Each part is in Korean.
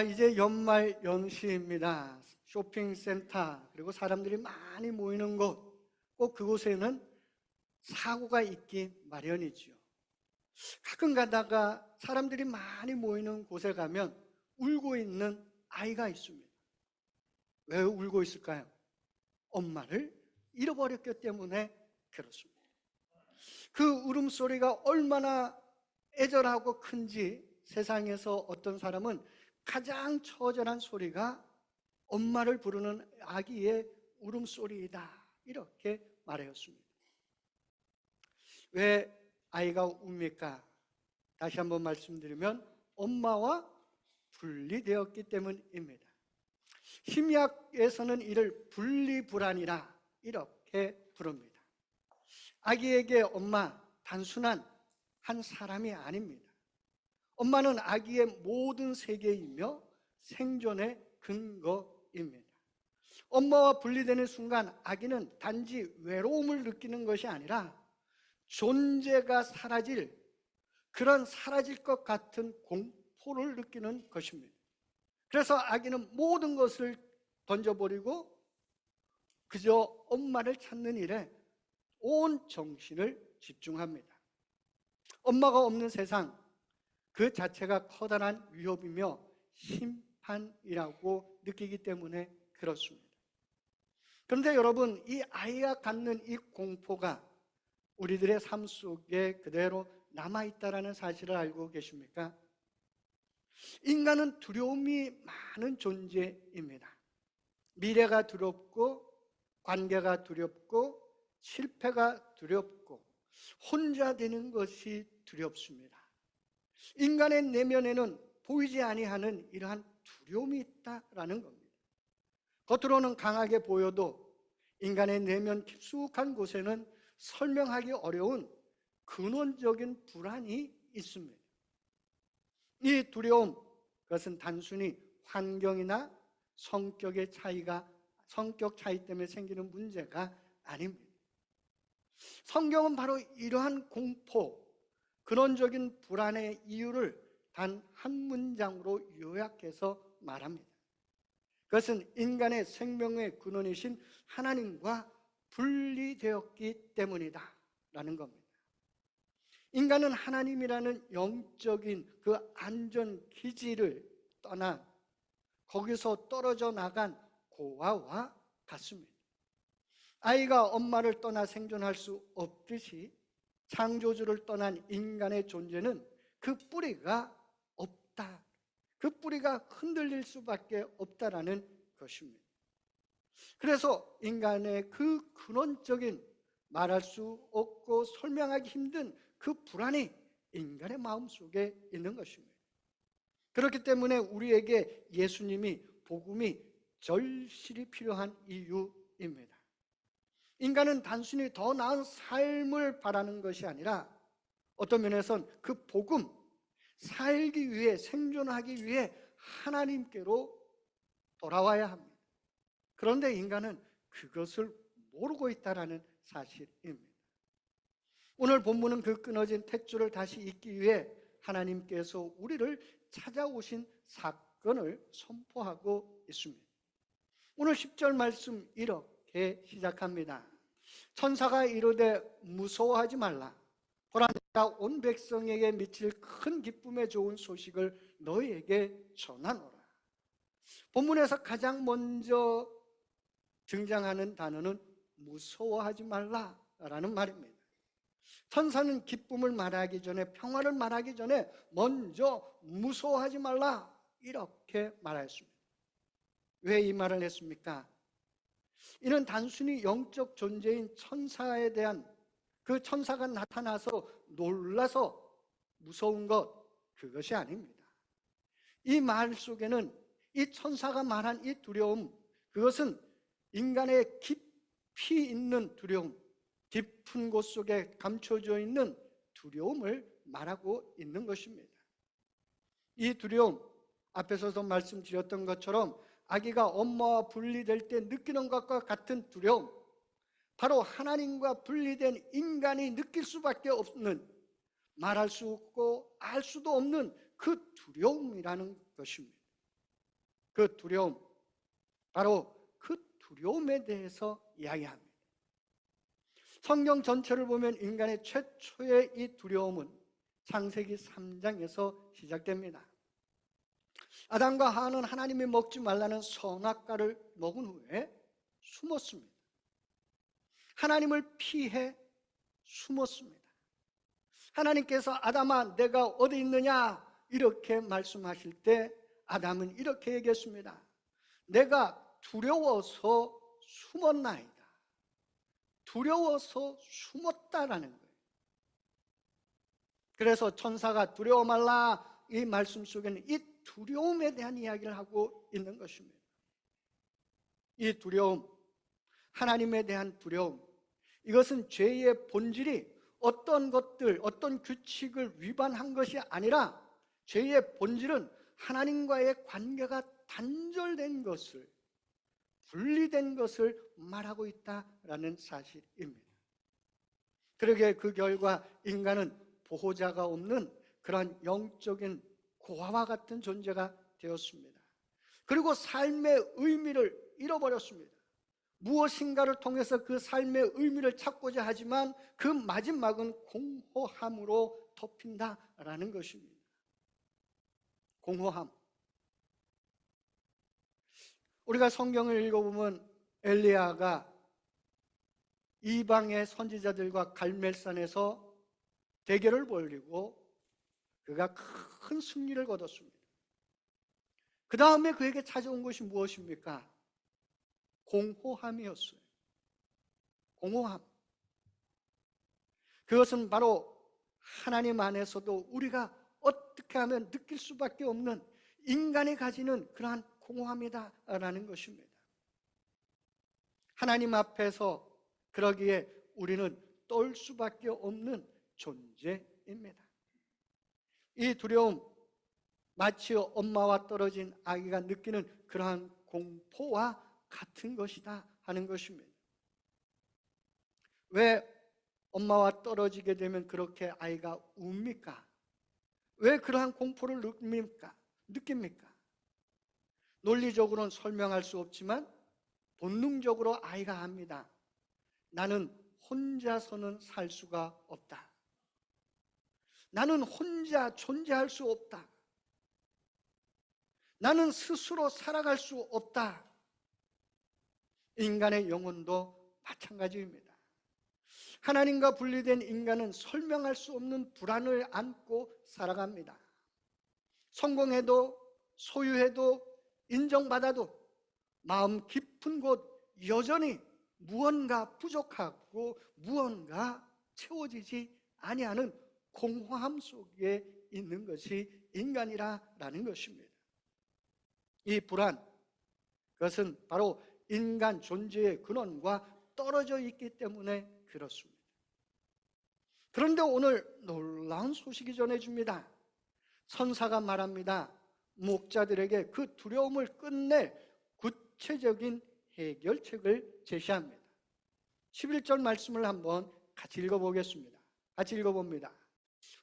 이제 연말 연시입니다. 쇼핑센터 그리고 사람들이 많이 모이는 곳, 꼭 그곳에는 사고가 있기 마련이지요. 가끔 가다가 사람들이 많이 모이는 곳에 가면 울고 있는 아이가 있습니다. 왜 울고 있을까요? 엄마를 잃어버렸기 때문에 그렇습니다. 그 울음소리가 얼마나 애절하고 큰지 세상에서 어떤 사람은 가장 처절한 소리가 엄마를 부르는 아기의 울음소리이다, 이렇게 말하였습니다. 왜 아이가 웁니까? 다시 한번 말씀드리면 엄마와 분리되었기 때문입니다. 심리학에서는 이를 분리불안이라 이렇게 부릅니다. 아기에게 엄마, 단순한 한 사람이 아닙니다. 엄마는 아기의 모든 세계이며 생존의 근거입니다. 엄마와 분리되는 순간 아기는 단지 외로움을 느끼는 것이 아니라 존재가 사라질 것 같은 공포를 느끼는 것입니다. 그래서 아기는 모든 것을 던져버리고 그저 엄마를 찾는 일에 온 정신을 집중합니다. 엄마가 없는 세상 그 자체가 커다란 위협이며 심판이라고 느끼기 때문에 그렇습니다. 그런데 여러분, 이 아이가 갖는 이 공포가 우리들의 삶 속에 그대로 남아있다는 사실을 알고 계십니까? 인간은 두려움이 많은 존재입니다. 미래가 두렵고, 관계가 두렵고, 실패가 두렵고, 혼자 되는 것이 두렵습니다. 인간의 내면에는 보이지 아니하는 이러한 두려움이 있다라는 겁니다. 겉으로는 강하게 보여도 인간의 내면 깊숙한 곳에는 설명하기 어려운 근원적인 불안이 있습니다. 이 두려움, 그것은 단순히 환경이나 성격 차이 때문에 생기는 문제가 아닙니다. 성경은 바로 이러한 공포, 근원적인 불안의 이유를 단 한 문장으로 요약해서 말합니다. 그것은 인간의 생명의 근원이신 하나님과 분리되었기 때문이다 라는 겁니다. 인간은 하나님이라는 영적인 그 안전기지를 떠나 거기서 떨어져 나간 고아와 같습니다. 아이가 엄마를 떠나 생존할 수 없듯이 창조주를 떠난 인간의 존재는 그 뿌리가 없다, 그 뿌리가 흔들릴 수밖에 없다라는 것입니다. 그래서 인간의 그 근원적인 말할 수 없고 설명하기 힘든 그 불안이 인간의 마음속에 있는 것입니다. 그렇기 때문에 우리에게 예수님이, 복음이 절실히 필요한 이유입니다. 인간은 단순히 더 나은 삶을 바라는 것이 아니라 어떤 면에선 그 복음, 살기 위해, 생존하기 위해 하나님께로 돌아와야 합니다. 그런데 인간은 그것을 모르고 있다는 사실입니다. 오늘 본문은 그 끊어진 탯줄을 다시 잇기 위해 하나님께서 우리를 찾아오신 사건을 선포하고 있습니다. 오늘 10절 말씀 이렇게 시작합니다. 천사가 이르되 무서워하지 말라. 보라, 내가 온 백성에게 미칠 큰 기쁨의 좋은 소식을 너희에게 전하노라. 본문에서 가장 먼저 등장하는 단어는 무서워하지 말라라는 말입니다. 천사는 기쁨을 말하기 전에, 평화를 말하기 전에 먼저 무서워하지 말라 이렇게 말하였습니다. 왜 이 말을 했습니까? 이는 단순히 영적 존재인 천사에 대한, 그 천사가 나타나서 놀라서 무서운 것, 그것이 아닙니다. 이 말 속에는 이 천사가 말한 이 두려움, 그것은 인간의 깊이 있는 두려움, 깊은 곳 속에 감춰져 있는 두려움을 말하고 있는 것입니다. 이 두려움, 앞에서도 말씀드렸던 것처럼 아기가 엄마와 분리될 때 느끼는 것과 같은 두려움, 바로 하나님과 분리된 인간이 느낄 수밖에 없는, 말할 수 없고 알 수도 없는 그 두려움이라는 것입니다. 그 두려움, 바로 그 두려움에 대해서 이야기합니다. 성경 전체를 보면 인간의 최초의 이 두려움은 창세기 3장에서 시작됩니다. 아담과 하와는 하나님이 먹지 말라는 선악과를 먹은 후에 숨었습니다. 하나님을 피해 숨었습니다. 하나님께서 아담아 내가 어디 있느냐 이렇게 말씀하실 때 아담은 이렇게 얘기했습니다. 내가 두려워서 숨었나이다. 두려워서 숨었다라는 거예요. 그래서 천사가 두려워 말라 이 말씀 속에는 이 두려움에 대한 이야기를 하고 있는 것입니다. 이 두려움, 하나님에 대한 두려움, 이것은 죄의 본질이 어떤 것들, 어떤 규칙을 위반한 것이 아니라 죄의 본질은 하나님과의 관계가 단절된 것을, 분리된 것을 말하고 있다라는 사실입니다. 그러기에 그 결과 인간은 보호자가 없는 그런 영적인 고아와 같은 존재가 되었습니다. 그리고 삶의 의미를 잃어버렸습니다. 무엇인가를 통해서 그 삶의 의미를 찾고자 하지만 그 마지막은 공허함으로 덮인다라는 것입니다. 공허함. 우리가 성경을 읽어보면 엘리야가 이방의 선지자들과 갈멜산에서 대결을 벌이고 그가 큰 승리를 거뒀습니다. 그 다음에 그에게 찾아온 것이 무엇입니까? 공허함이었어요. 공허함. 그것은 바로 하나님 안에서도 우리가 어떻게 하면 느낄 수밖에 없는 인간이 가지는 그러한 공허함이다라는 것입니다. 하나님 앞에서 그러기에 우리는 떨 수밖에 없는 존재입니다. 이 두려움, 마치 엄마와 떨어진 아기가 느끼는 그러한 공포와 같은 것이다 하는 것입니다. 왜 엄마와 떨어지게 되면 그렇게 아이가 웁니까? 왜 그러한 공포를 느낍니까? 논리적으로는 설명할 수 없지만 본능적으로 아이가 압니다. 나는 혼자서는 살 수가 없다. 나는 혼자 존재할 수 없다. 나는 스스로 살아갈 수 없다. 인간의 영혼도 마찬가지입니다. 하나님과 분리된 인간은 설명할 수 없는 불안을 안고 살아갑니다. 성공해도 소유해도 인정받아도 마음 깊은 곳 여전히 무언가 부족하고 무언가 채워지지 아니하는 공허함 속에 있는 것이 인간이라는 것입니다. 이 불안, 그것은 바로 인간 존재의 근원과 떨어져 있기 때문에 그렇습니다. 그런데 오늘 놀라운 소식이 전해집니다. 선사가 말합니다. 목자들에게 그 두려움을 끝낼 구체적인 해결책을 제시합니다. 11절 말씀을 한번 같이 읽어보겠습니다. 같이 읽어봅니다.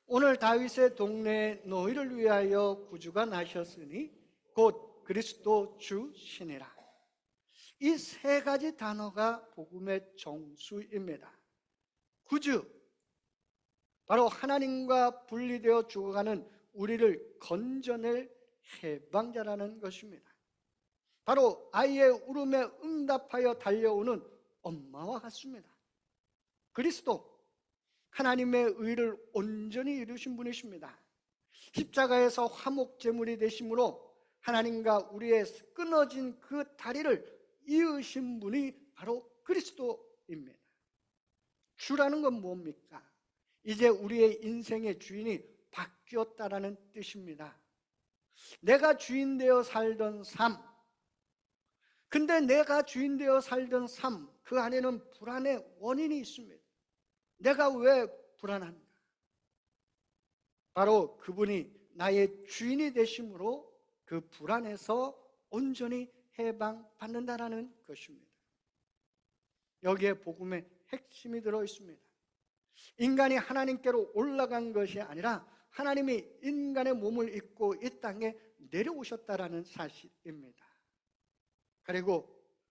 오늘 다윗의 동네에 너희를 위하여 구주가 나셨으니 곧 그리스도 주시니라. 이 세 가지 단어가 복음의 정수입니다. 구주, 바로 하나님과 분리되어 죽어가는 우리를 건져낼 해방자라는 것입니다. 바로 아이의 울음에 응답하여 달려오는 엄마와 같습니다. 그리스도, 하나님의 의를 온전히 이루신 분이십니다. 십자가에서 화목제물이 되심으로 하나님과 우리의 끊어진 그 다리를 이으신 분이 바로 그리스도입니다. 주라는 건 뭡니까? 이제 우리의 인생의 주인이 바뀌었다라는 뜻입니다. 내가 주인 되어 살던 삶, 근데 내가 주인 되어 살던 삶, 그 안에는 불안의 원인이 있습니다. 내가 왜 불안한가? 바로 그분이 나의 주인이 되심으로 그 불안에서 온전히 해방받는다라는 것입니다. 여기에 복음의 핵심이 들어 있습니다. 인간이 하나님께로 올라간 것이 아니라 하나님이 인간의 몸을 입고 이 땅에 내려오셨다라는 사실입니다. 그리고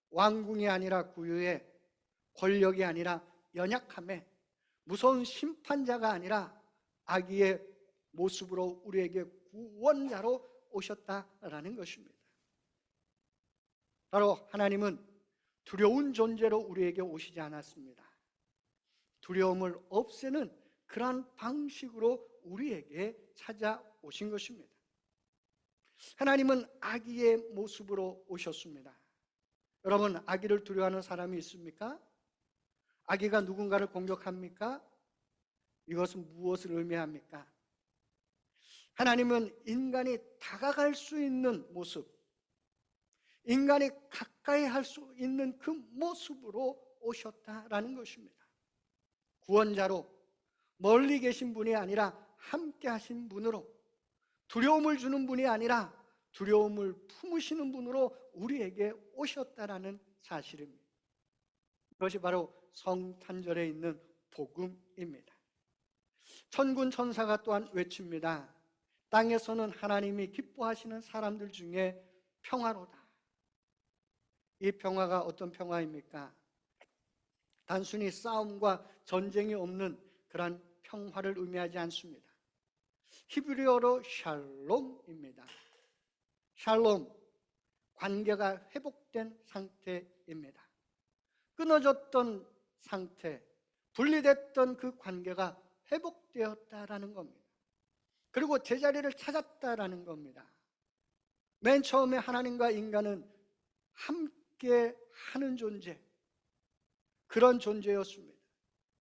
왕궁이 아니라 구유에, 권력이 아니라 연약함에, 무서운 심판자가 아니라 아기의 모습으로 우리에게 구원자로 오셨다라는 것입니다. 바로 하나님은 두려운 존재로 우리에게 오시지 않았습니다. 두려움을 없애는 그러한 방식으로 우리에게 찾아오신 것입니다. 하나님은 아기의 모습으로 오셨습니다. 여러분, 아기를 두려워하는 사람이 있습니까? 아기가 누군가를 공격합니까? 이것은 무엇을 의미합니까? 하나님은 인간이 다가갈 수 있는 모습, 인간이 가까이 할 수 있는 그 모습으로 오셨다라는 것입니다. 구원자로, 멀리 계신 분이 아니라 함께 하신 분으로, 두려움을 주는 분이 아니라 두려움을 품으시는 분으로 우리에게 오셨다라는 사실입니다. 이것이 바로 성탄절에 있는 복음입니다. 천군 천사가 또한 외칩니다. 땅에서는 하나님이 기뻐하시는 사람들 중에 평화로다. 이 평화가 어떤 평화입니까? 단순히 싸움과 전쟁이 없는 그런 평화를 의미하지 않습니다. 히브리어로 샬롬입니다. 샬롬, 관계가 회복된 상태입니다. 끊어졌던 상태, 분리됐던 그 관계가 회복되었다라는 겁니다. 그리고 제자리를 찾았다라는 겁니다. 맨 처음에 하나님과 인간은 함께 하는 존재, 그런 존재였습니다.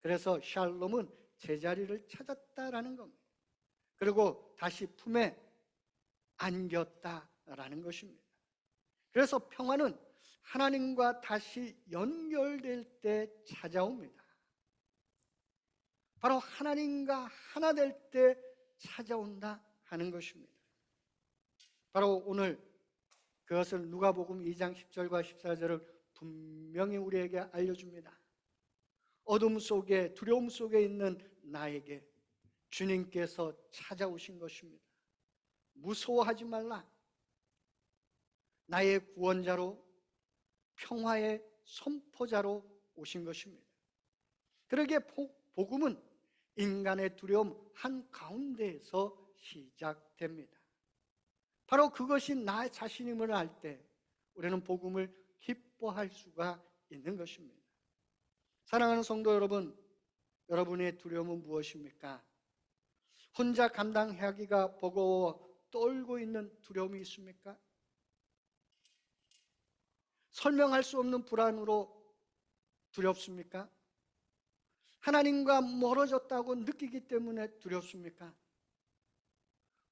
그래서 샬롬은 제자리를 찾았다라는 겁니다. 그리고 다시 품에 안겼다라는 것입니다. 그래서 평화는 하나님과 다시 연결될 때 찾아옵니다. 바로 하나님과 하나 될 때 찾아온다 하는 것입니다. 바로 오늘 그것을 누가복음 2장 10절과 14절을 분명히 우리에게 알려줍니다. 어둠 속에, 두려움 속에 있는 나에게 주님께서 찾아오신 것입니다. 무서워하지 말라. 나의 구원자로, 평화의 선포자로 오신 것입니다. 그러기에 복음은 인간의 두려움 한가운데에서 시작됩니다. 바로 그것이 나 자신임을 알 때 우리는 복음을 기뻐할 수가 있는 것입니다. 사랑하는 성도 여러분, 여러분의 두려움은 무엇입니까? 혼자 감당하기가 버거워 떨고 있는 두려움이 있습니까? 설명할 수 없는 불안으로 두렵습니까? 하나님과 멀어졌다고 느끼기 때문에 두렵습니까?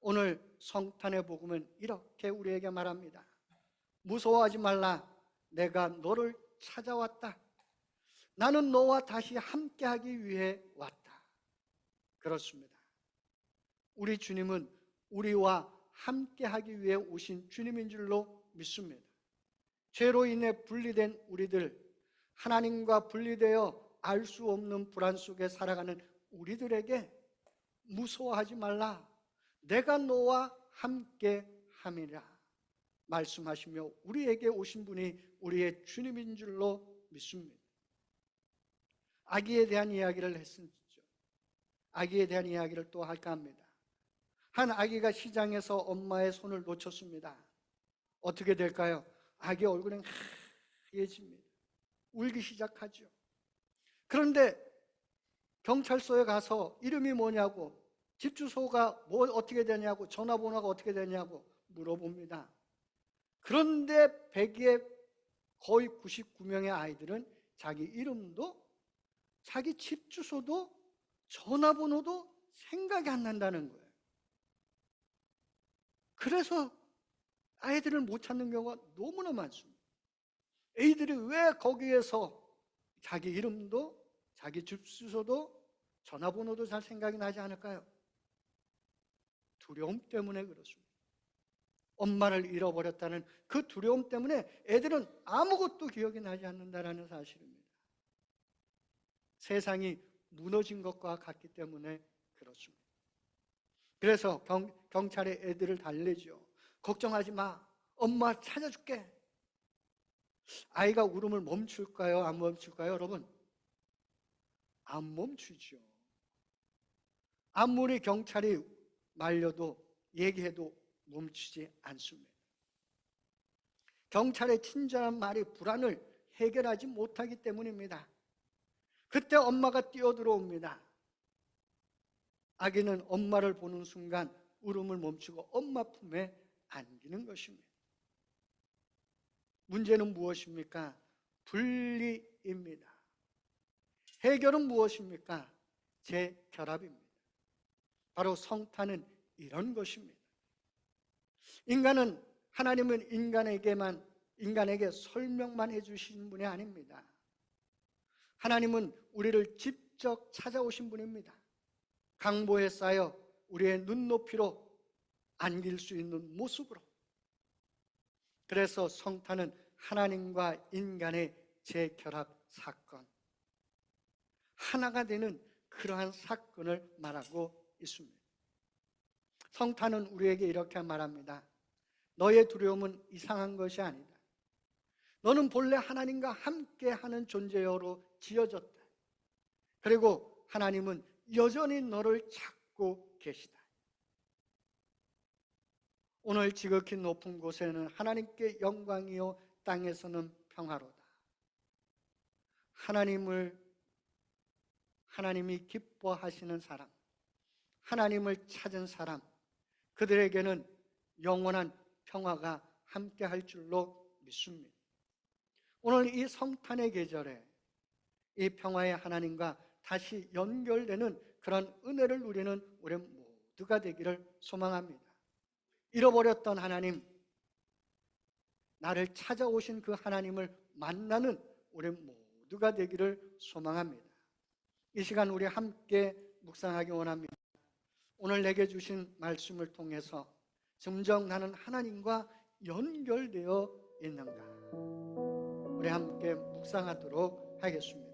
오늘 성탄의 복음은 이렇게 우리에게 말합니다. 무서워하지 말라. 내가 너를 찾아왔다. 나는 너와 다시 함께하기 위해 왔다. 그렇습니다. 우리 주님은 우리와 함께하기 위해 오신 주님인 줄로 믿습니다. 죄로 인해 분리된 우리들, 하나님과 분리되어 알 수 없는 불안 속에 살아가는 우리들에게 무서워하지 말라. 내가 너와 함께 함이라 말씀하시며 우리에게 오신 분이 우리의 주님인 줄로 믿습니다. 아기에 대한 이야기를 했었죠. 아기에 대한 이야기를 또 할까 합니다. 한 아기가 시장에서 엄마의 손을 놓쳤습니다. 어떻게 될까요? 아기 얼굴은 하얘집니다. 울기 시작하죠. 그런데 경찰서에 가서 이름이 뭐냐고, 집 주소가 어떻게 되냐고, 전화번호가 어떻게 되냐고 물어봅니다. 그런데 100의 거의 99명의 아이들은 자기 이름도, 자기 집 주소도, 전화번호도 생각이 안 난다는 거예요. 그래서 아이들을 못 찾는 경우가 너무나 많습니다. 애들이 왜 거기에서 자기 이름도, 자기 집 주소도, 전화번호도 잘 생각이 나지 않을까요? 두려움 때문에 그렇습니다. 엄마를 잃어버렸다는 그 두려움 때문에 애들은 아무것도 기억이 나지 않는다는 사실입니다. 세상이 무너진 것과 같기 때문에 그렇습니다. 그래서 경찰에 애들을 달래죠. 걱정하지 마. 엄마 찾아줄게. 아이가 울음을 멈출까요? 안 멈출까요, 여러분? 안 멈추죠. 아무리 경찰이 말려도 얘기해도 멈추지 않습니다. 경찰의 친절한 말이 불안을 해결하지 못하기 때문입니다. 그때 엄마가 뛰어들어옵니다. 아기는 엄마를 보는 순간 울음을 멈추고 엄마 품에 안기는 것입니다. 문제는 무엇입니까? 분리입니다. 해결은 무엇입니까? 재결합입니다. 바로 성탄은 이런 것입니다. 하나님은 인간에게 설명만 해주신 분이 아닙니다. 하나님은 우리를 직접 찾아오신 분입니다. 강보에 쌓여 우리의 눈높이로 안길 수 있는 모습으로. 그래서 성탄은 하나님과 인간의 재결합 사건, 하나가 되는 그러한 사건을 말하고 있습니다. 성탄은 우리에게 이렇게 말합니다. 너의 두려움은 이상한 것이 아니다. 너는 본래 하나님과 함께하는 존재로 지어졌다. 그리고 하나님은 여전히 너를 찾고 계시다. 오늘 지극히 높은 곳에는 하나님께 영광이요 땅에서는 평화로다. 하나님이 기뻐하시는 사람, 하나님을 찾은 사람, 그들에게는 영원한 평화가 함께할 줄로 믿습니다. 오늘 이 성탄의 계절에 이 평화의 하나님과 다시 연결되는 그런 은혜를 누리는 우리 모두가 되기를 소망합니다. 잃어버렸던 하나님, 나를 찾아오신 그 하나님을 만나는 우리 모두가 되기를 소망합니다. 이 시간 우리 함께 묵상하기 원합니다. 오늘 내게 주신 말씀을 통해서 점점 나는 하나님과 연결되어 있는가? 우리 함께 묵상하도록 하겠습니다.